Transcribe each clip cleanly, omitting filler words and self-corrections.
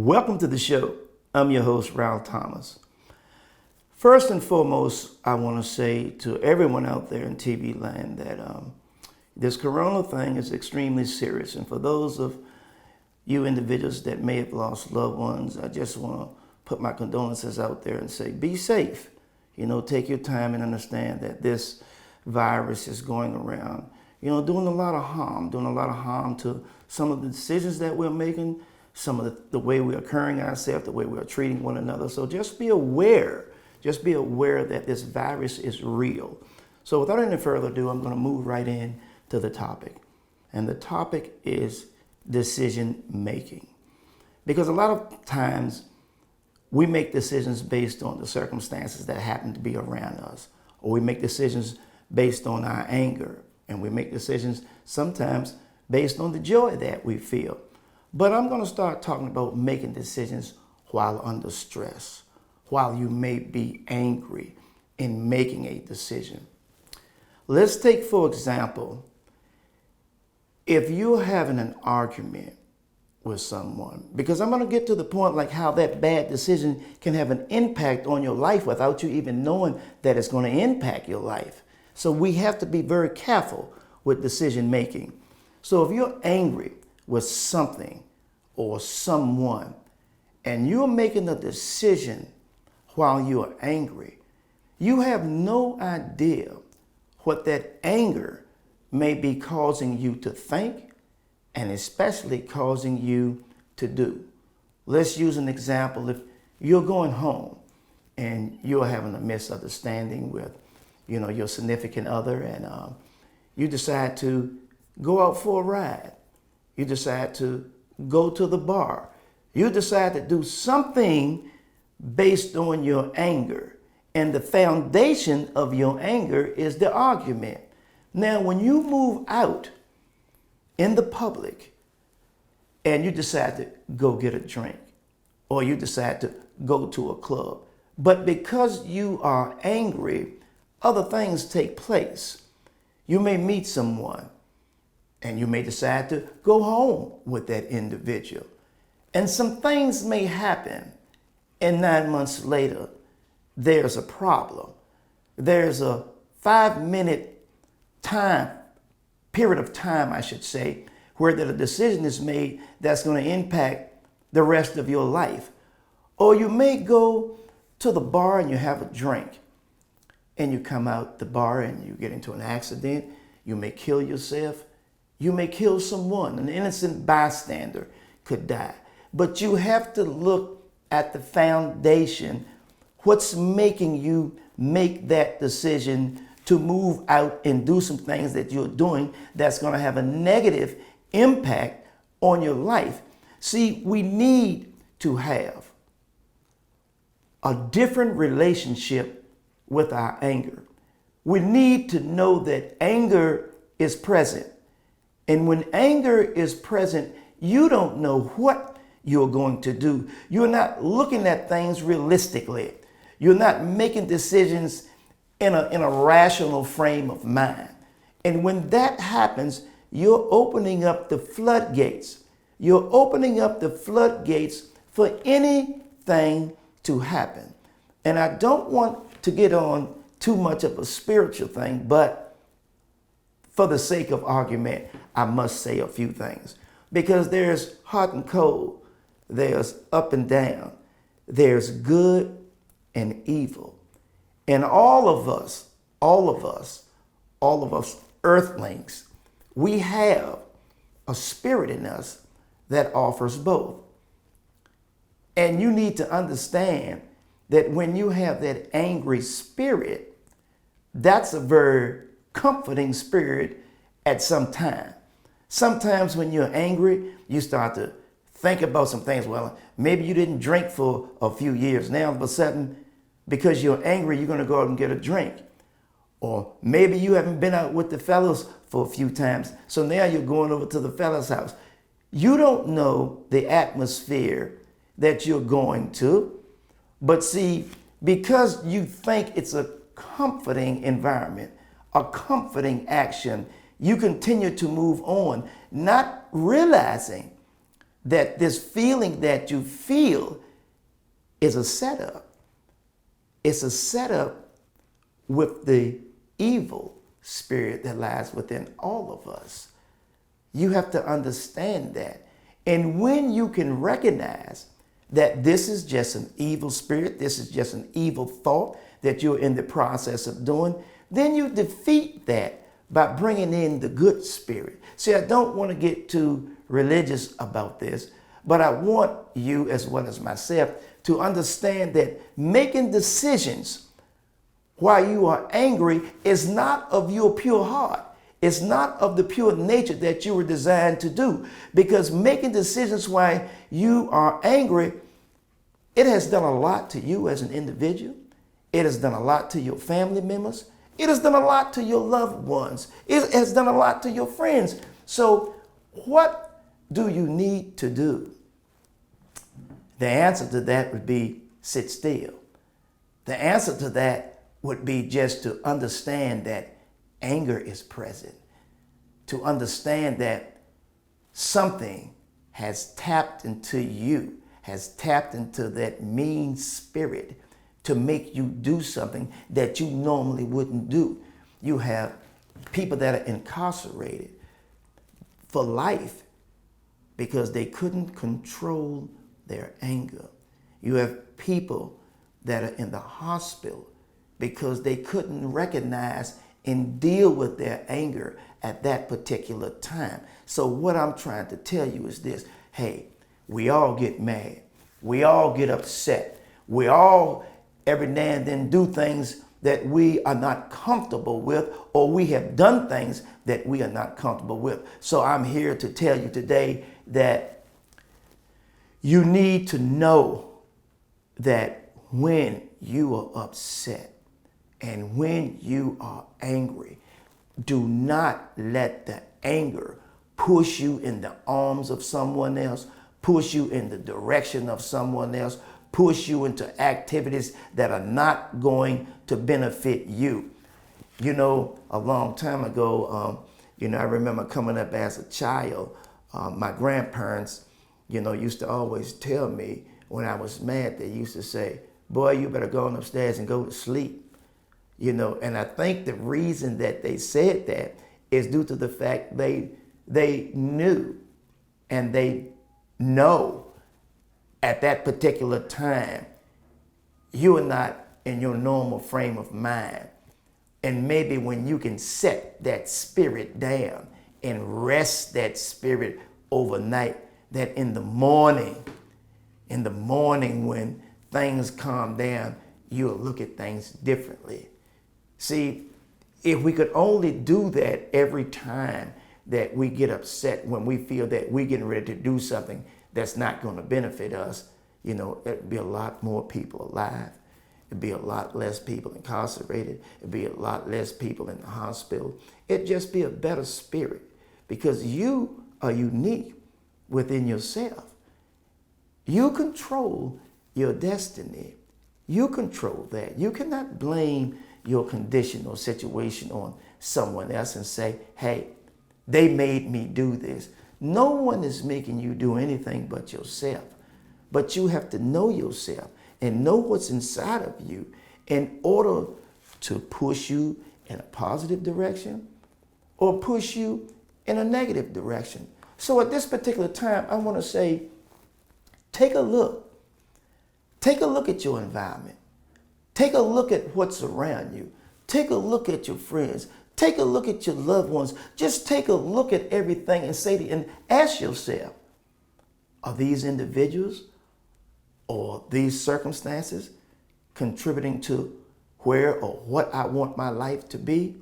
Welcome to the show. I'm your host, Ryal Thomas. First and foremost, I want to say to everyone out there in TV land that this corona thing is extremely serious. And for those of you individuals that may have lost loved ones, I just want to put my condolences out there and say, be safe. Take your time and understand that this virus is going around, doing a lot of harm to some of the decisions that we're making, some of the way we are carrying ourselves, the way we are treating one another. So just be aware that this virus is real. So without any further ado, I'm going to move right in to the topic. And the topic is decision making. Because a lot of times we make decisions based on the circumstances that happen to be around us, or we make decisions based on our anger, and we make decisions sometimes based on the joy that we feel. But I'm going to start talking about making decisions while under stress, while you may be angry in making a decision. Let's take, for example, if you're having an argument with someone, because I'm going to get to the point like how that bad decision can have an impact on your life without you even knowing that it's going to impact your life. So we have to be very careful with decision making. So if you're angry with something or someone and you're making a decision while you're angry, you have no idea what that anger may be causing you to think and especially causing you to do. Let's use an example. If you're going home and you're having a misunderstanding with your significant other, and you decide to go out for a ride. You decide to go to the bar. You decide to do something based on your anger. And the foundation of your anger is the argument. Now, when you move out in the public and you decide to go get a drink, or you decide to go to a club, but because you are angry, other things take place. You may meet someone and you may decide to go home with that individual. And some things may happen, and 9 months later, there's a problem. There's a 5-minute period of time, I should say, where that a decision is made that's going to impact the rest of your life. Or you may go to the bar and you have a drink, and you come out the bar and you get into an accident. You may kill yourself. You may kill someone. An innocent bystander could die. But you have to look at the foundation. What's making you make that decision to move out and do some things that you're doing that's going to have a negative impact on your life? See, we need to have a different relationship with our anger. We need to know that anger is present. And when anger is present, you don't know what you're going to do. You're not looking at things realistically. You're not making decisions in a rational frame of mind. And when that happens, you're opening up the floodgates. You're opening up the floodgates for anything to happen. And I don't want to get on too much of a spiritual thing, but for the sake of argument, I must say a few things. Because there's hot and cold, there's up and down, there's good and evil. And all of us earthlings, we have a spirit in us that offers both. And you need to understand that when you have that angry spirit, that's a very comforting spirit at some time. Sometimes when you're angry, you start to think about some things. Well, maybe you didn't drink for a few years. Now, all of a sudden, because you're angry, you're going to go out and get a drink. Or maybe you haven't been out with the fellas for a few times. So now you're going over to the fella's house. You don't know the atmosphere that you're going to. But see, because you think it's a comforting environment, a comforting action, you continue to move on, not realizing that this feeling that you feel is a setup. It's a setup with the evil spirit that lies within all of us. You have to understand that. And when you can recognize that this is just an evil spirit, this is just an evil thought that you're in the process of doing, then you defeat that by bringing in the good spirit. See, I don't want to get too religious about this, but I want you, as well as myself, to understand that making decisions while you are angry is not of your pure heart. It's not of the pure nature that you were designed to do. Because making decisions while you are angry, it has done a lot to you as an individual. It has done a lot to your family members. It has done a lot to your loved ones. It has done a lot to your friends. So what do you need to do? The answer to that would be sit still. The answer to that would be just to understand that anger is present, to understand that something has tapped into you, has tapped into that mean spirit to make you do something that you normally wouldn't do. You have people that are incarcerated for life because they couldn't control their anger. You have people that are in the hospital because they couldn't recognize and deal with their anger at that particular time. So what I'm trying to tell you is this: hey, we all get mad. We all get upset. We all every now and then do things that we are not comfortable with, or we have done things that we are not comfortable with. So I'm here to tell you today that you need to know that when you are upset and when you are angry, do not let the anger push you in the arms of someone else, push you in the direction of someone else, push you into activities that are not going to benefit you. You know, a long time ago, I remember coming up as a child, my grandparents, used to always tell me when I was mad, they used to say, boy, you better go on upstairs and go to sleep. And I think the reason that they said that is due to the fact they knew and they know at that particular time, you are not in your normal frame of mind. And maybe when you can set that spirit down and rest that spirit overnight, that in the morning when things calm down, you'll look at things differently. See, if we could only do that every time that we get upset, when we feel that we're getting ready to do something that's not going to benefit us, it'd be a lot more people alive. It'd be a lot less people incarcerated. It'd be a lot less people in the hospital. It'd just be a better spirit, because you are unique within yourself. You control your destiny. You control that. You cannot blame your condition or situation on someone else and say, hey, they made me do this. No one is making you do anything but yourself. But you have to know yourself and know what's inside of you in order to push you in a positive direction or push you in a negative direction. So at this particular time, I want to say, take a look. Take a look at your environment. Take a look at what's around you. Take a look at your friends. Take a look at your loved ones. Just take a look at everything and ask yourself, are these individuals or these circumstances contributing to where or what I want my life to be?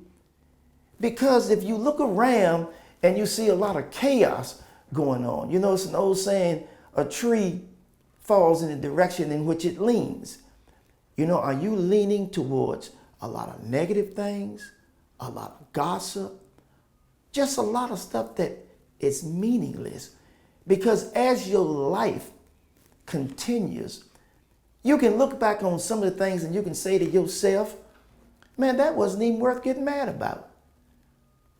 Because if you look around and you see a lot of chaos going on, it's an old saying, a tree falls in the direction in which it leans. Are you leaning towards a lot of negative things, a lot of gossip, just a lot of stuff that is meaningless? Because as your life continues, you can look back on some of the things and you can say to yourself, man, that wasn't even worth getting mad about.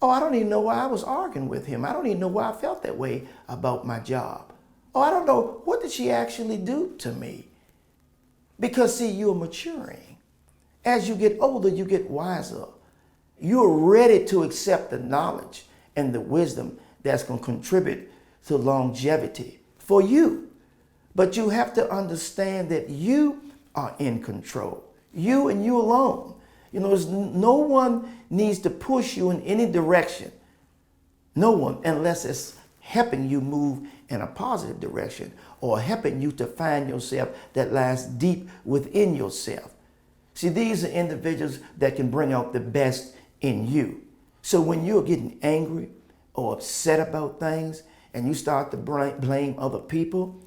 Oh, I don't even know why I was arguing with him. I don't even know why I felt that way about my job. Or I don't know, what did she actually do to me? Because see, you're maturing. As you get older, you get wiser. You're ready to accept the knowledge and the wisdom that's going to contribute to longevity for you. But you have to understand that you are in control. You and you alone. You know, no one needs to push you in any direction. No one, unless it's helping you move in a positive direction or helping you to find yourself that lies deep within yourself. See, these are individuals that can bring out the best in you. So when you're getting angry or upset about things and you start to blame other people,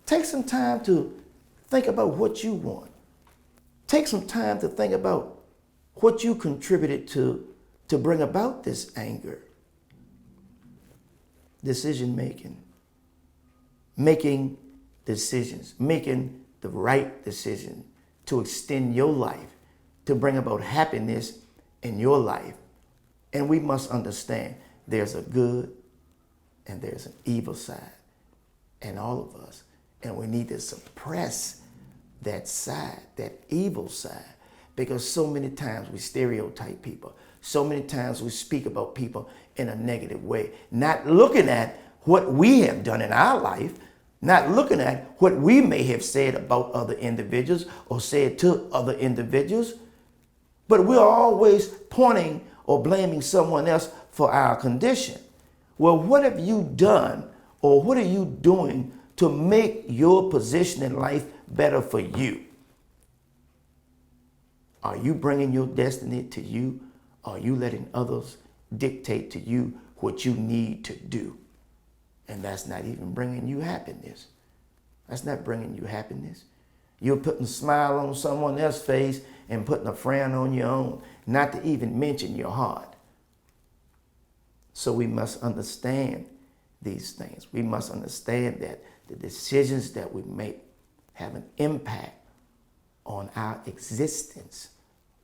take some time to think about what you want. Take some time to think about what you contributed to bring about this anger. Decision making. Making decisions. Making the right decision to extend your life, to bring about happiness in your life. And we must understand there's a good and there's an evil side in all of us. And we need to suppress that side, that evil side, because so many times we stereotype people. So many times we speak about people in a negative way, not looking at what we have done in our life, not looking at what we may have said about other individuals or said to other individuals, but we're always pointing or blaming someone else for our condition. Well, what have you done or what are you doing to make your position in life better for you? Are you bringing your destiny to you? Are you letting others dictate to you what you need to do? And that's not even bringing you happiness. That's not bringing you happiness. You're putting a smile on someone else's face and putting a frown on your own, not to even mention your heart. So we must understand these things. We must understand that the decisions that we make have an impact on our existence,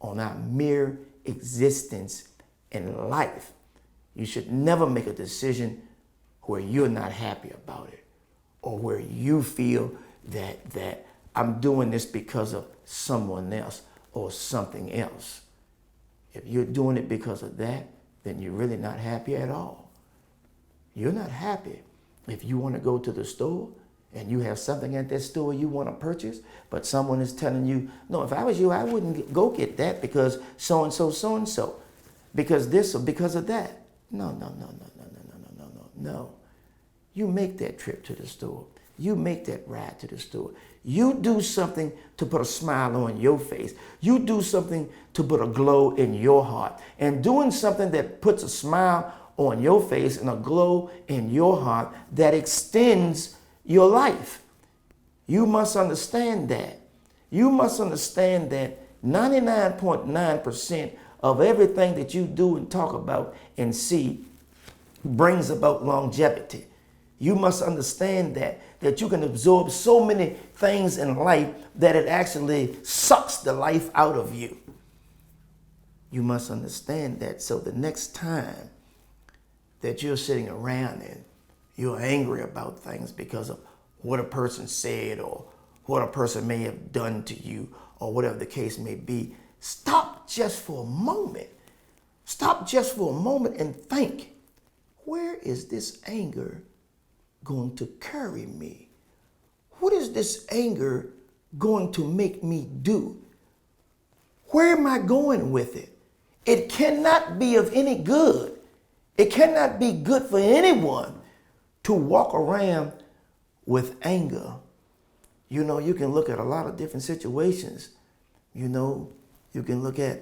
on our mere existence in life. You should never make a decision where you're not happy about it or where you feel that I'm doing this because of someone else or something else. If you're doing it because of that, then you're really not happy at all. You're not happy if you want to go to the store and you have something at that store you want to purchase, but someone is telling you, no, if I was you, I wouldn't go get that because so-and-so, because this or because of that. No. You make that trip to the store. You make that ride to the store. You do something to put a smile on your face. You do something to put a glow in your heart. And doing something that puts a smile on your face and a glow in your heart that extends your life. You must understand that. You must understand that 99.9% of everything that you do and talk about and see brings about longevity. You must understand that you can absorb so many things in life that it actually sucks the life out of you. You must understand that. So the next time that you're sitting around and you're angry about things because of what a person said or what a person may have done to you or whatever the case may be, stop just for a moment. Stop just for a moment and think, where is this anger going to carry me? What is this anger going to make me do? Where am I going with it? It cannot be of any good. It cannot be good for anyone to walk around with anger. You know, you can look at a lot of different situations. You know, you can look at,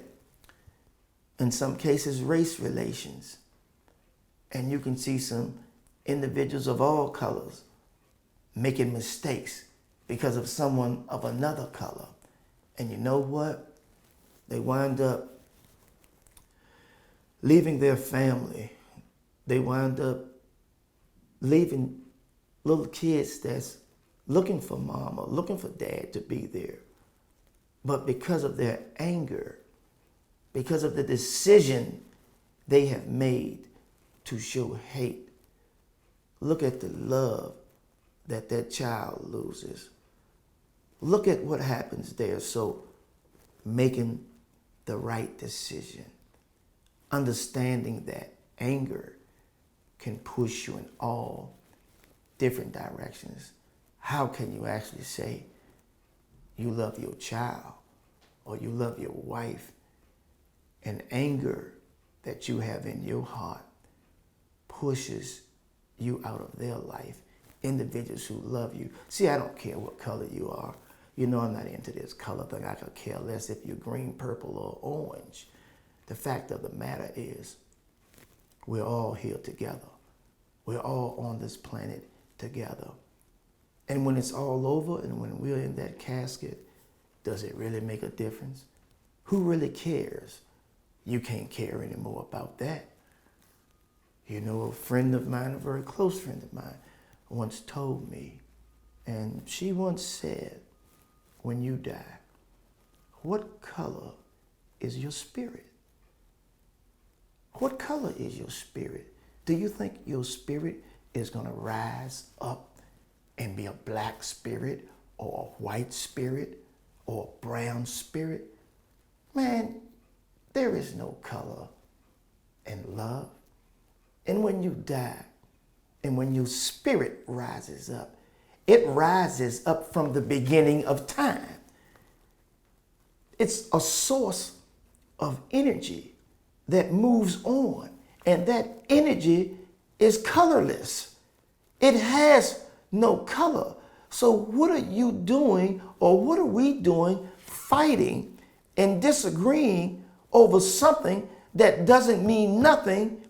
in some cases, race relations. And you can see some individuals of all colors making mistakes because of someone of another color. And you know what? They wind up leaving their family. They wind up leaving little kids that's looking for mom or looking for dad to be there. But because of their anger, because of the decision they have made to show hate, look at the love that that child loses. Look at what happens there. So making the right decision, understanding that anger can push you in all different directions. How can you actually say you love your child or you love your wife, and anger that you have in your heart pushes you out of their life? Individuals who love you. See, I don't care what color you are. You know I'm not into this color thing. I could care less if you're green, purple, or orange. The fact of the matter is, we're all here together. We're all on this planet together. And when it's all over and when we're in that casket, does it really make a difference? Who really cares? You can't care anymore about that. You know, a friend of mine, a very close friend of mine, once told me, and she once said, when you die, what color is your spirit? What color is your spirit? Do you think your spirit is going to rise up and be a black spirit or a white spirit or a brown spirit? Man, there is no color in love. And when you die, and when your spirit rises up, it rises up from the beginning of time. It's a source of energy that moves on, and that energy is colorless. It has no color. So what are you doing, or what are we doing, fighting and disagreeing over something that doesn't mean nothing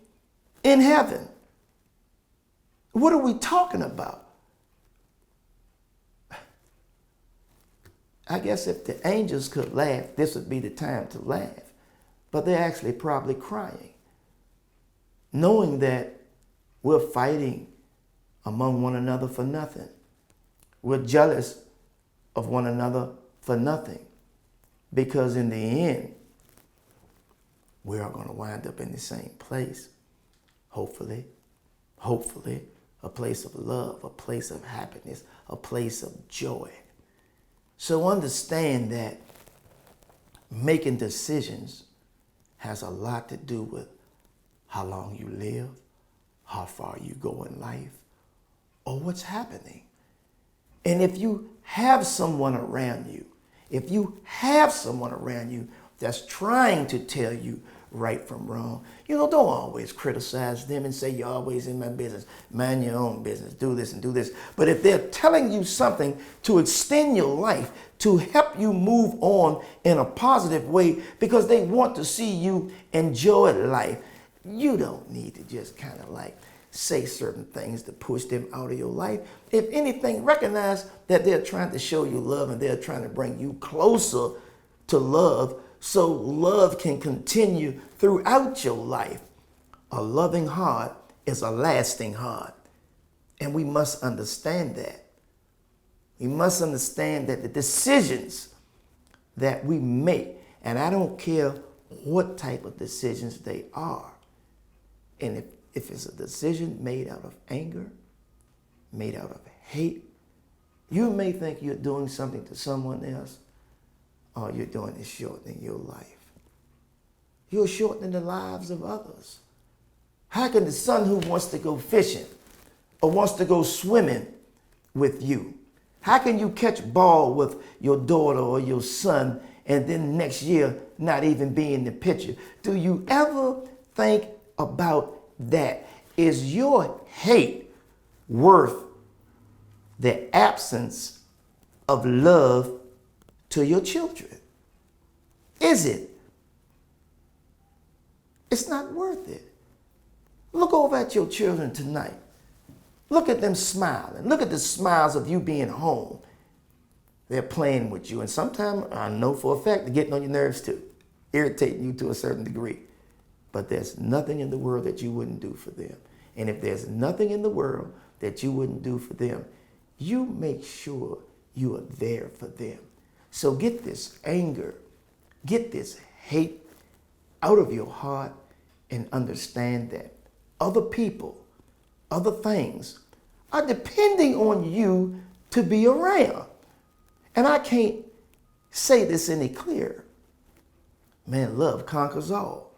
in heaven? What are we talking about? I guess if the angels could laugh, this would be the time to laugh. But they're actually probably crying, knowing that we're fighting among one another for nothing. We're jealous of one another for nothing. Because in the end, we are going to wind up in the same place. Hopefully, a place of love, a place of happiness, a place of joy. So understand that making decisions has a lot to do with how long you live, how far you go in life, or what's happening. And if you have someone around you, that's trying to tell you right from wrong, don't always criticize them and say, you're always in my business. Mind your own business. Do this and do this. But if they're telling you something to extend your life, to help you move on in a positive way because they want to see you enjoy life, you don't need to just kind of like say certain things to push them out of your life. If anything, recognize that they're trying to show you love and they're trying to bring you closer to love, so love can continue throughout your life. A loving heart is a lasting heart. And we must understand that. We must understand that the decisions that we make, and I don't care what type of decisions they are, and if it's a decision made out of anger, made out of hate, you may think you're doing something to someone else, all you're doing is shortening your life. You're shortening the lives of others. How can the son who wants to go fishing or wants to go swimming with you, how can you catch ball with your daughter or your son and then next year not even be in the picture? Do you ever think about that? Is your hate worth the absence of love to your children? Is it? It's not worth it. Look over at your children tonight. Look at them smiling. Look at the smiles of you being home. They're playing with you. And sometimes, I know for a fact, they're getting on your nerves too, irritating you to a certain degree. But there's nothing in the world that you wouldn't do for them. And if there's nothing in the world that you wouldn't do for them, you make sure you are there for them. So get this anger, get this hate out of your heart and understand that other people, other things are depending on you to be around. And I can't say this any clearer. Man, love conquers all.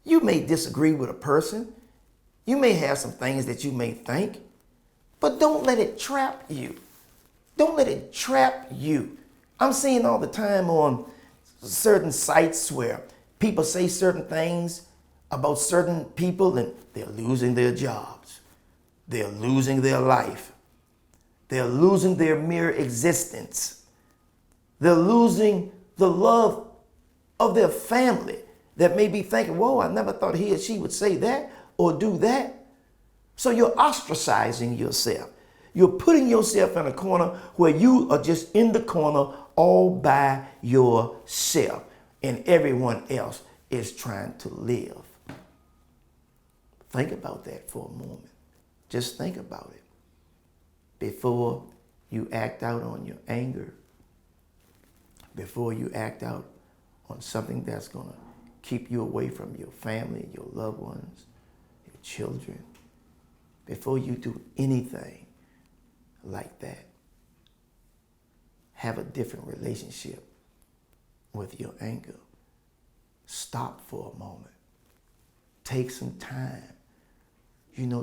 You may disagree with a person. You may have some things that you may think, but don't let it trap you. Don't let it trap you. I'm seeing all the time on certain sites where people say certain things about certain people and they're losing their jobs. They're losing their life. They're losing their mere existence. They're losing the love of their family that may be thinking, whoa, I never thought he or she would say that or do that. So you're ostracizing yourself. You're putting yourself in a corner where you are just in the corner all by yourself and everyone else is trying to live. Think about that for a moment. Just think about it before you act out on your anger, before you act out on something that's going to keep you away from your family, your loved ones, your children. Before you do anything like that, have a different relationship with your anger. Stop for a moment. Take some time,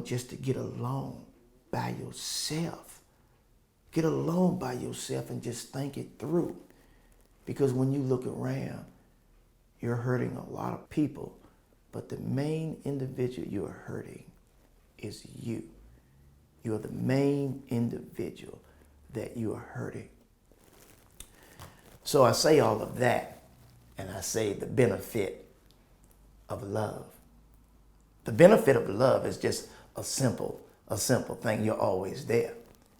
just to get alone by yourself. Get alone by yourself and just think it through. Because when you look around, you're hurting a lot of people, but the main individual you're hurting is you. You're the main individual that you are hurting. So I say all of that, and I say the benefit of love. The benefit of love is just a simple thing. You're always there.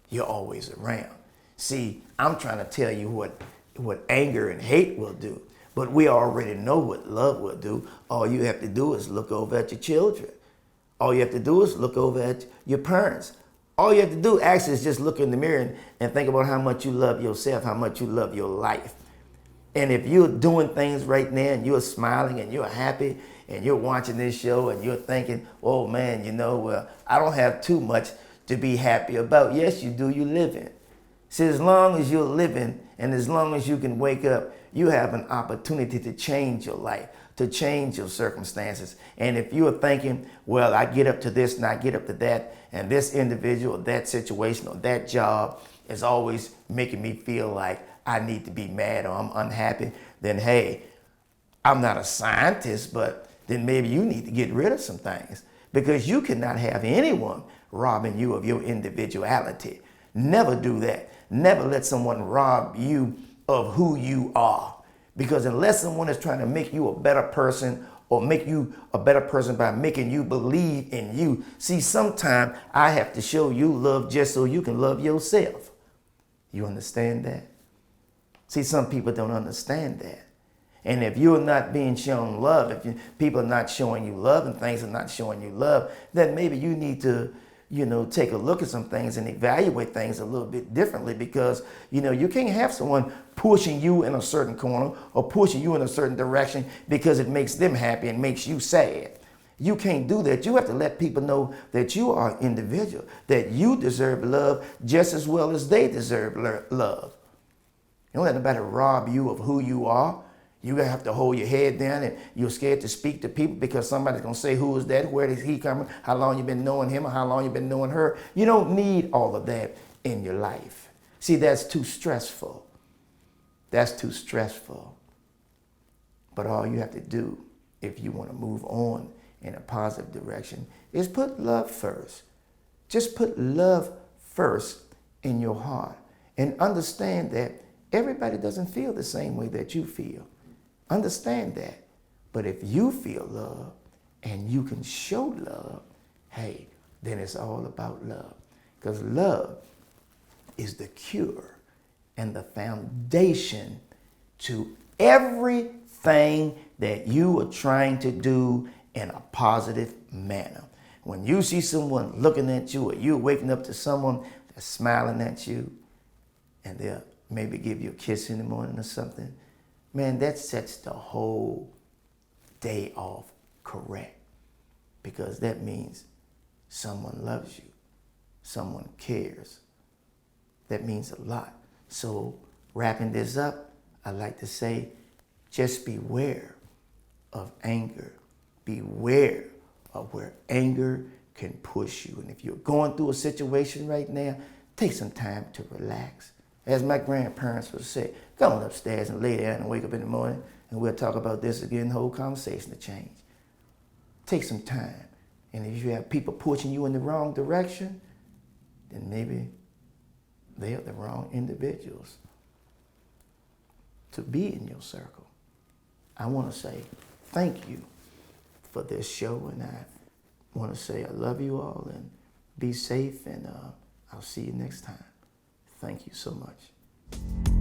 You're always around. See, I'm trying to tell you what anger and hate will do, but we already know what love will do. All you have to do is look over at your children. All you have to do is look over at your parents. All you have to do actually is just look in the mirror and think about how much you love yourself, how much you love your life. And if you're doing things right now and you're smiling and you're happy and you're watching this show and you're thinking, oh man, I don't have too much to be happy about. Yes, you do. You're living. See, as long as you're living and as long as you can wake up, you have an opportunity to change your life, to change your circumstances. And if you're thinking, well, I get up to this and I get up to that, and this individual or that situation or that job is always making me feel like I need to be mad or I'm unhappy, then hey, I'm not a scientist, but then maybe you need to get rid of some things, because you cannot have anyone robbing you of your individuality. Never do that. Never let someone rob you of who you are. Because unless someone is trying to make you a better person or make you a better person by making you believe in you, see, sometimes I have to show you love just so you can love yourself. You understand that? See, some people don't understand that. And if you're not being shown love, if people are not showing you love and things are not showing you love, then maybe you need to take a look at some things and evaluate things a little bit differently, because, you can't have someone pushing you in a certain corner or pushing you in a certain direction because it makes them happy and makes you sad. You can't do that. You have to let people know that you are an individual, that you deserve love just as well as they deserve love. You don't let nobody rob you of who you are. You're going to have to hold your head down, and you're scared to speak to people because somebody's going to say, who is that? Where is he coming? How long you been knowing him or how long you been knowing her? You don't need all of that in your life. See, that's too stressful. That's too stressful. But all you have to do if you want to move on in a positive direction is put love first. Just put love first in your heart and understand that everybody doesn't feel the same way that you feel. Understand that. But if you feel love and you can show love, hey, then it's all about love. Because love is the cure and the foundation to everything that you are trying to do in a positive manner. When you see someone looking at you, or you're waking up to someone that's smiling at you, and they'll maybe give you a kiss in the morning or something, man, that sets the whole day off correct, because that means someone loves you. someone cares. That means a lot. So wrapping this up, I'd like to say, just beware of anger. Beware of where anger can push you. And if you're going through a situation right now, take some time to relax. As my grandparents would say, go on upstairs and lay down and wake up in the morning, and we'll talk about this again, the whole conversation will change. Take some time. And if you have people pushing you in the wrong direction, then maybe they are the wrong individuals to be in your circle. I want to say thank you for this show, and I want to say I love you all, and be safe, and I'll see you next time. Thank you so much.